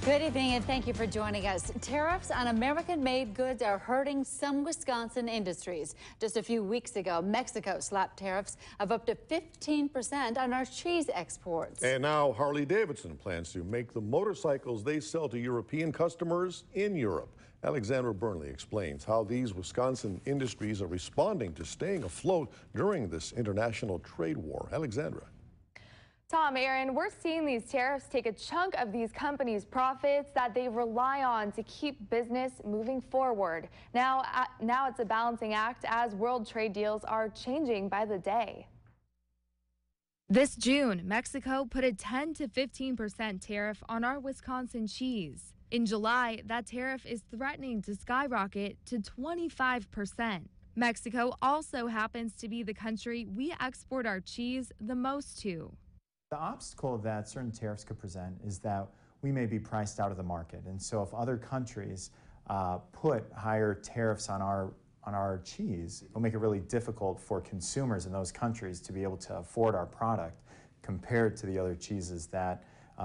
Good evening and thank you for joining us. Tariffs on American-made goods are hurting some Wisconsin industries. Just a few weeks ago, Mexico slapped tariffs of up to 15% on our cheese exports. And now Harley-Davidson plans to make the motorcycles they sell to European customers in Europe. Alexandra Burnley explains how these Wisconsin industries are responding to staying afloat during this international trade war. Alexandra. Tom, Aaron, we're seeing these tariffs take a chunk of these companies' profits that they rely on to keep business moving forward. Now it's a balancing act as world trade deals are changing by the day. This June, Mexico put a 10 to 15% tariff on our Wisconsin cheese. In July, that tariff is threatening to skyrocket to 25%. Mexico also happens to be the country we export our cheese the most to. The obstacle that certain tariffs could present is that we may be priced out of the market. And so if other countries put higher tariffs on our cheese, it'll make it really difficult for consumers in those countries to be able to afford our product compared to the other cheeses that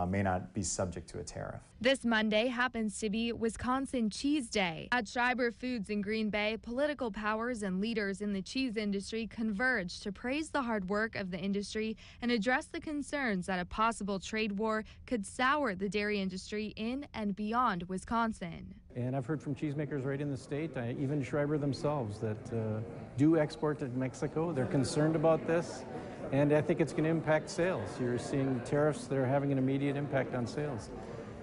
may not be subject to a tariff. This Monday happens to be Wisconsin Cheese Day. At Schreiber Foods in Green Bay, political powers and leaders in the cheese industry converged to praise the hard work of the industry and address the concerns that a possible trade war could sour the dairy industry in and beyond Wisconsin. And I've heard from cheesemakers right in the state, even Schreiber themselves, that do export to Mexico. They're concerned about this, and I think it's going to impact sales. You're seeing tariffs that are having an immediate impact on sales.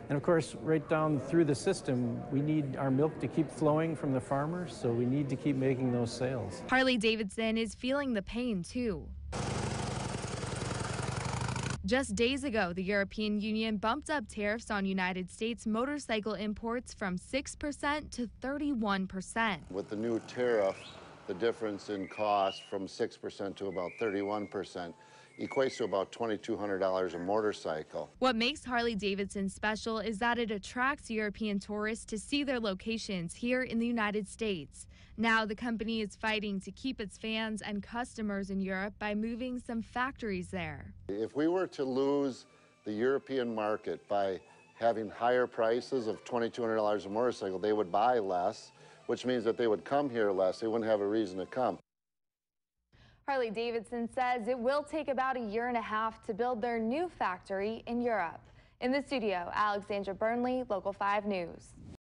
And of course, right down through the system, we need our milk to keep flowing from the farmers, so we need to keep making those sales. Harley-Davidson is feeling the pain too. Just days ago, the European Union bumped up tariffs on United States motorcycle imports from 6% to 31%. With the new tariff, the difference in cost from 6% to about 31% equates to about $2,200 a motorcycle. What makes Harley-Davidson special is that it attracts European tourists to see their locations here in the United States. Now the company is fighting to keep its fans and customers in Europe by moving some factories there. If we were to lose the European market by having higher prices of $2,200 a motorcycle, they would buy less, which means that they would come here less. They wouldn't have a reason to come. Harley-Davidson says it will take about a year and a half to build their new factory in Europe. In the studio, Alexandra Burnley, Local 5 News.